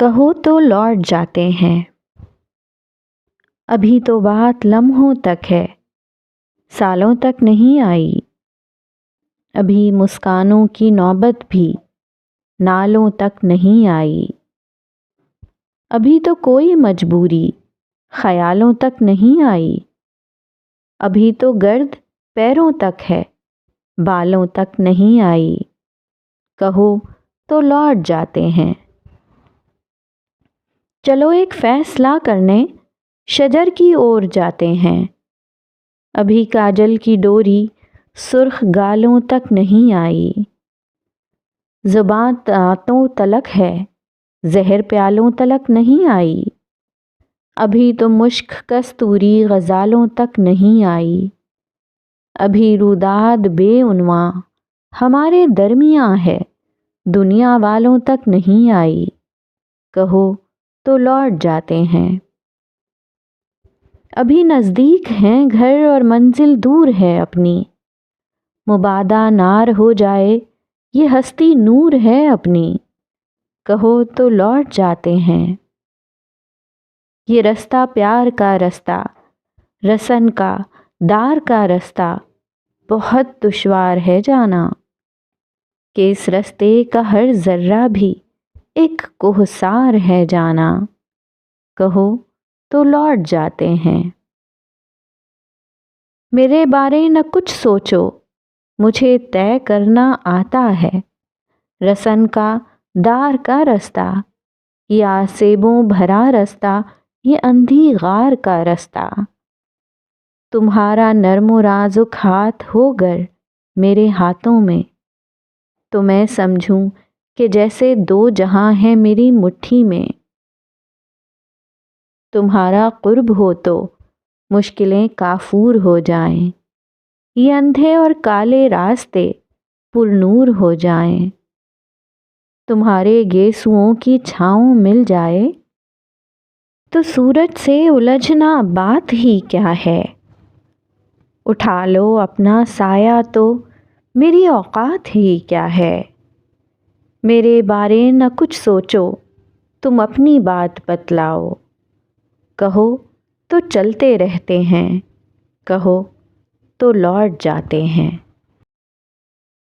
کہو تو لوٹ جاتے ہیں۔ ابھی تو بات لمحوں تک ہے، سالوں تک نہیں آئی۔ ابھی مسکانوں کی نوبت بھی نالوں تک نہیں آئی۔ ابھی تو کوئی مجبوری خیالوں تک نہیں آئی۔ ابھی تو گرد پیروں تک ہے، بالوں تک نہیں آئی۔ کہو تو لوٹ جاتے ہیں۔ چلو ایک فیصلہ کرنے شجر کی اور جاتے ہیں۔ ابھی کاجل کی ڈوری سرخ گالوں تک نہیں آئی۔ زباں دانتوں تلک ہے، زہر پیالوں تلک نہیں آئی۔ ابھی تو مشک کستوری غزالوں تک نہیں آئی۔ ابھی روداد بے عنواں ہمارے درمیاں ہے، دنیا والوں تک نہیں آئی۔ کہو تو لوٹ جاتے ہیں۔ ابھی نزدیک ہیں گھر اور منزل دور ہے اپنی، مبادا نار ہو جائے یہ ہستی نور ہے اپنی۔ کہو تو لوٹ جاتے ہیں۔ یہ رستہ پیار کا رستہ، رسن کا دار کا رستہ بہت دشوار ہے جانا، کہ اس رستے کا ہر ذرہ بھی ایک کوہسار ہے جانا۔ کہو تو لوٹ جاتے ہیں۔ میرے بارے نہ کچھ سوچو، مجھے طے کرنا آتا ہے، رسن کا دار کا رستہ، یہ آسیبوں بھرا رستہ، یہ اندھی غار کا رستہ۔ تمہارا نرم و نازک ہاتھ ہو گر میرے ہاتھوں میں، تو میں سمجھوں کہ جیسے دو جہاں ہیں میری مٹھی میں۔ تمہارا قرب ہو تو مشکلیں کافور ہو جائیں، یہ اندھے اور کالے راستے پر نور ہو جائیں۔ تمہارے گیسوؤں کی چھاؤں مل جائے تو سورج سے الجھنا بات ہی کیا ہے۔ اٹھا لو اپنا سایہ تو میری اوقات ہی کیا ہے۔ میرے بارے نہ کچھ سوچو، تم اپنی بات بتلاؤ۔ کہو تو چلتے رہتے ہیں، کہو تو لوٹ جاتے ہیں۔